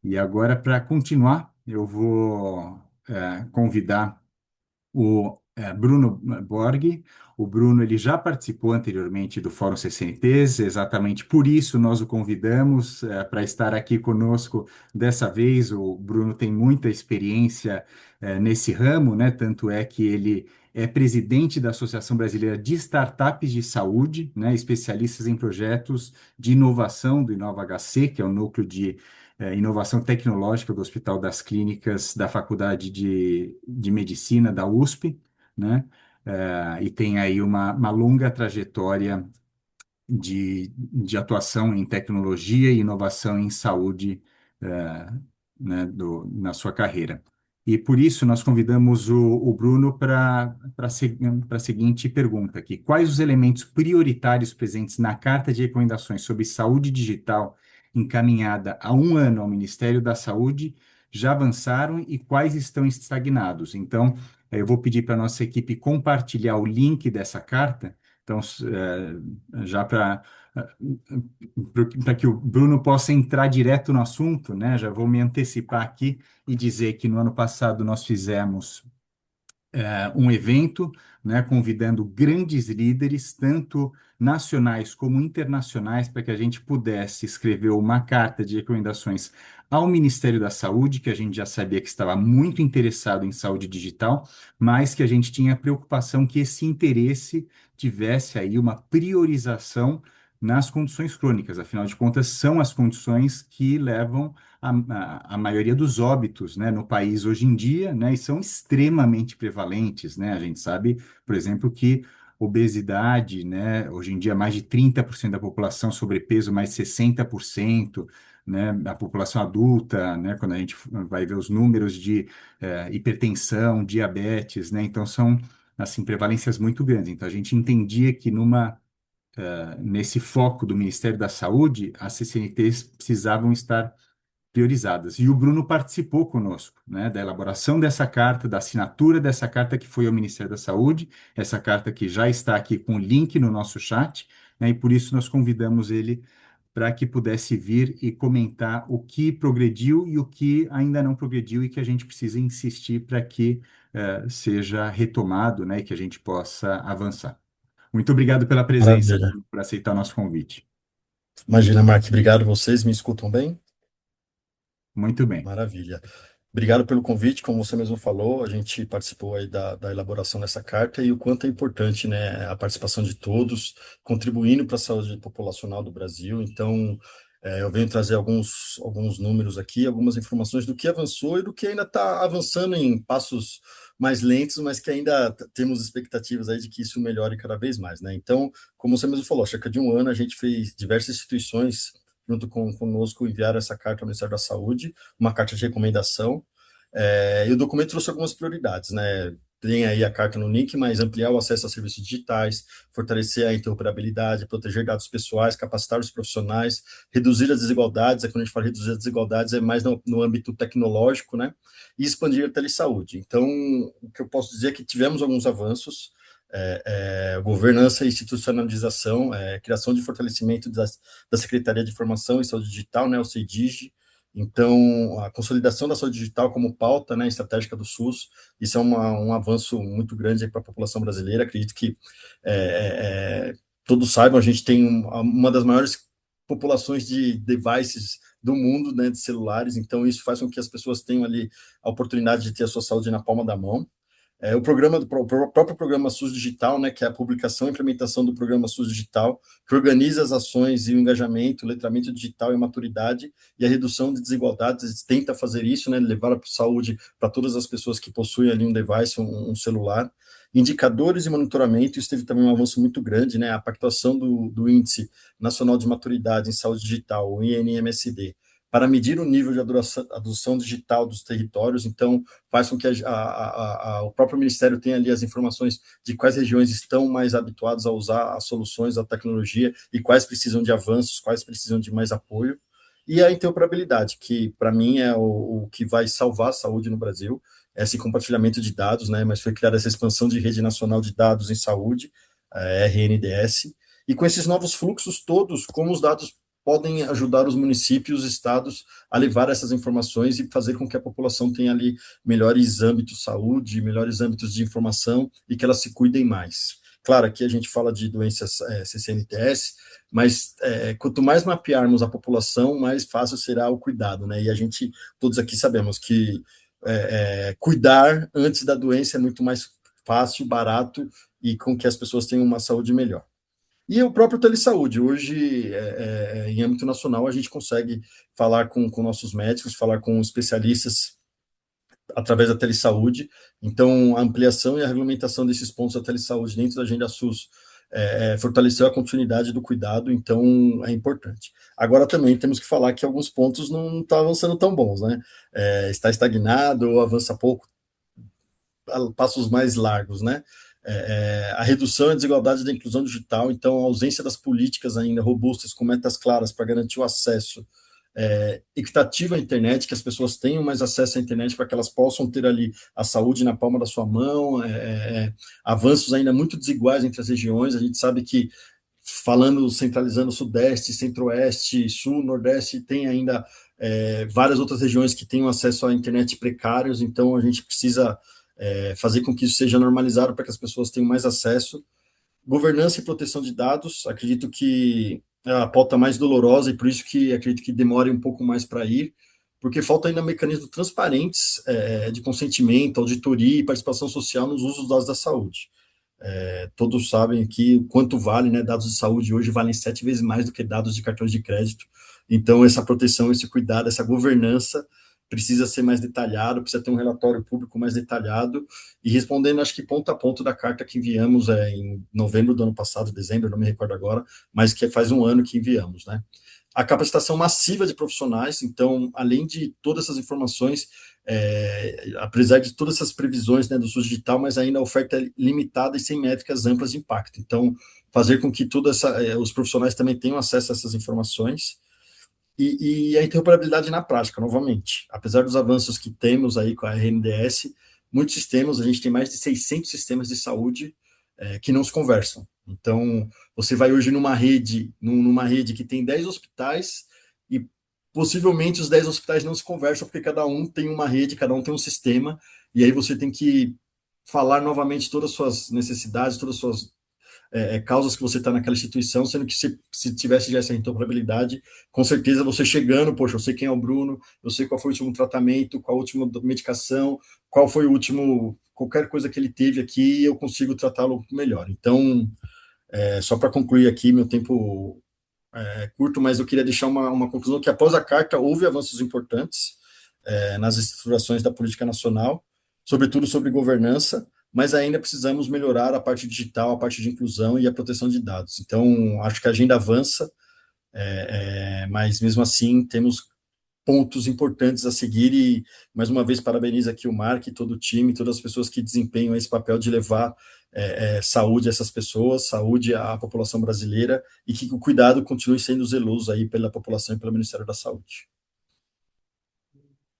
E agora, para continuar, eu vou convidar o Bruno Borghi. O Bruno ele já participou anteriormente do Fórum CCNTs, exatamente por isso nós o convidamos para estar aqui conosco dessa vez. O Bruno tem muita experiência nesse ramo, né? Tanto é que ele é presidente da Associação Brasileira de Startups de Saúde, né? Especialistas em projetos de inovação do InovaHC, que é o núcleo de inovação tecnológica do Hospital das Clínicas da Faculdade de Medicina da USP, né? E tem aí uma longa trajetória de atuação em tecnologia e inovação em saúde, eh, né, na sua carreira. E por isso nós convidamos o Bruno para a seguinte pergunta aqui: quais os elementos prioritários presentes na Carta de Recomendações sobre Saúde Digital encaminhada há um ano ao Ministério da Saúde já avançaram e quais estão estagnados? Então, eu vou pedir para a nossa equipe compartilhar o link dessa carta. Então, já para que o Bruno possa entrar direto no assunto, né? Já vou me antecipar aqui e dizer que no ano passado nós fizemos um evento, né, convidando grandes líderes, tanto nacionais como internacionais, para que a gente pudesse escrever uma carta de recomendações ao Ministério da Saúde, que a gente já sabia que estava muito interessado em saúde digital, mas que a gente tinha preocupação que esse interesse tivesse aí uma priorização nas condições crônicas. Afinal de contas, são as condições que levam a maioria dos óbitos, né, no país hoje em dia, né, e são extremamente prevalentes, né? A gente sabe, por exemplo, que obesidade, né, hoje em dia mais de 30% da população, sobrepeso mais de 60%, né, da população adulta, né, quando a gente vai ver os números de hipertensão, diabetes, né, então são, assim, prevalências muito grandes. Então a gente entendia que nesse foco do Ministério da Saúde, as CCNTs precisavam estar priorizadas. E o Bruno participou conosco, né, da elaboração dessa carta, da assinatura dessa carta que foi ao Ministério da Saúde, essa carta que já está aqui com o link no nosso chat, né, e por isso nós convidamos ele para que pudesse vir e comentar o que progrediu e o que ainda não progrediu e que a gente precisa insistir para que seja retomado, né, e que a gente possa avançar. Muito obrigado pela presença, Maravilha. Bruno, por aceitar nosso convite. Imagina, Mark, obrigado. Vocês me escutam bem? Muito bem. Maravilha. Obrigado pelo convite, como você mesmo falou, a gente participou aí da elaboração dessa carta e o quanto é importante, né, a participação de todos, contribuindo para a saúde populacional do Brasil. Então, eu venho trazer alguns números aqui, algumas informações do que avançou e do que ainda está avançando em passos mais lentos, mas que ainda temos expectativas aí de que isso melhore cada vez mais, né? Então, como você mesmo falou, há cerca de um ano a gente fez diversas instituições junto conosco enviaram essa carta ao Ministério da Saúde, uma carta de recomendação, e o documento trouxe algumas prioridades, né? Tem aí a carta no link, mas ampliar o acesso a serviços digitais, fortalecer a interoperabilidade, proteger dados pessoais, capacitar os profissionais, reduzir as desigualdades. Quando a gente fala reduzir as desigualdades, é mais no âmbito tecnológico, né? E expandir a telesaúde. Então, o que eu posso dizer é que tivemos alguns avanços, governança e institucionalização, criação de fortalecimento da Secretaria de Informação e Saúde Digital, né, o CEDIG. Então, a consolidação da saúde digital como pauta, né, estratégica do SUS, isso é um avanço muito grande para a população brasileira. Acredito que todos saibam, a gente tem uma das maiores populações de devices do mundo, né, de celulares, então isso faz com que as pessoas tenham ali a oportunidade de ter a sua saúde na palma da mão. O próprio programa SUS Digital, né, que é a publicação e implementação do programa SUS Digital, que organiza as ações e o engajamento, o letramento digital e a maturidade e a redução de desigualdades, tenta fazer isso, né, levar a saúde para todas as pessoas que possuem ali um device, um celular. Indicadores e monitoramento, isso teve também um avanço muito grande, né, a pactuação do Índice Nacional de Maturidade em Saúde Digital, o INMSD, para medir o nível de adoção digital dos territórios. Então, faz com que o próprio Ministério tenha ali as informações de quais regiões estão mais habituadas a usar as soluções, a tecnologia, e quais precisam de avanços, quais precisam de mais apoio. E a interoperabilidade, que para mim é o que vai salvar a saúde no Brasil, esse compartilhamento de dados, né? Mas foi criada essa expansão de rede nacional de dados em saúde, a RNDS, e com esses novos fluxos todos, como os dados podem ajudar os municípios, os estados a levar essas informações e fazer com que a população tenha ali melhores âmbitos de saúde, melhores âmbitos de informação e que elas se cuidem mais. Claro, aqui a gente fala de doenças CCNTS, mas quanto mais mapearmos a população, mais fácil será o cuidado, né? E a gente, todos aqui sabemos que cuidar antes da doença é muito mais fácil, barato e com que as pessoas tenham uma saúde melhor. E o próprio telesaúde, hoje, em âmbito nacional, a gente consegue falar com nossos médicos, falar com especialistas através da telesaúde. Então, a ampliação e a regulamentação desses pontos da telesaúde dentro da agenda SUS fortaleceu a continuidade do cuidado, então é importante. Agora também temos que falar que alguns pontos não estão avançando tão bons, né? Está estagnado ou avança pouco, a passos mais largos, né? A redução e a desigualdade da inclusão digital, então a ausência das políticas ainda robustas com metas claras para garantir o acesso equitativo à internet, que as pessoas tenham mais acesso à internet para que elas possam ter ali a saúde na palma da sua mão, avanços ainda muito desiguais entre as regiões, a gente sabe que falando, centralizando Sudeste, Centro-Oeste, Sul, Nordeste, tem ainda várias outras regiões que têm um acesso à internet precários, então a gente precisa fazer com que isso seja normalizado para que as pessoas tenham mais acesso. Governança e proteção de dados, acredito que é a pauta mais dolorosa e por isso que acredito que demore um pouco mais para ir, porque falta ainda mecanismos transparentes de consentimento, auditoria e participação social nos usos dos dados da saúde. Todos sabem aqui o quanto vale, né? Dados de saúde hoje valem 7 vezes mais do que dados de cartões de crédito. Então, essa proteção, esse cuidado, essa governança precisa ser mais detalhado, precisa ter um relatório público mais detalhado e respondendo, acho que ponto a ponto da carta que enviamos em novembro do ano passado, dezembro, não me recordo agora, mas que faz um ano que enviamos, né? A capacitação massiva de profissionais, então, além de todas essas informações, apesar de todas essas previsões, né, do SUS digital, mas ainda a oferta é limitada e sem métricas amplas de impacto. Então, fazer com que os profissionais também tenham acesso a essas informações e a interoperabilidade na prática, novamente. Apesar dos avanços que temos aí com a RNDS, muitos sistemas, a gente tem mais de 600 sistemas de saúde que não se conversam. Então, você vai hoje numa rede que tem 10 hospitais e possivelmente os 10 hospitais não se conversam porque cada um tem uma rede, cada um tem um sistema, e aí você tem que falar novamente todas as suas necessidades, todas as suas causas que você está naquela instituição, sendo que se tivesse já essa interoperabilidade, com certeza você chegando, poxa, eu sei quem é o Bruno, eu sei qual foi o último tratamento, qual a última medicação, qual foi o último, qualquer coisa que ele teve aqui, eu consigo tratá-lo melhor. Então, só para concluir aqui, meu tempo curto, mas eu queria deixar uma conclusão que após a carta houve avanços importantes nas estruturações da política nacional, sobretudo sobre governança, mas ainda precisamos melhorar a parte digital, a parte de inclusão e a proteção de dados. Então, acho que a agenda avança, mas mesmo assim temos pontos importantes a seguir e, mais uma vez, parabenizo aqui o Mark e todo o time, todas as pessoas que desempenham esse papel de levar saúde a essas pessoas, saúde à população brasileira e que o cuidado continue sendo zeloso aí pela população e pelo Ministério da Saúde.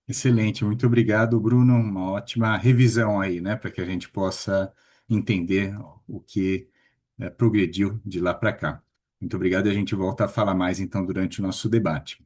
Excelente, muito obrigado, Bruno. Uma ótima revisão aí, né, para que a gente possa entender o que progrediu de lá para cá. Muito obrigado e a gente volta a falar mais então durante o nosso debate.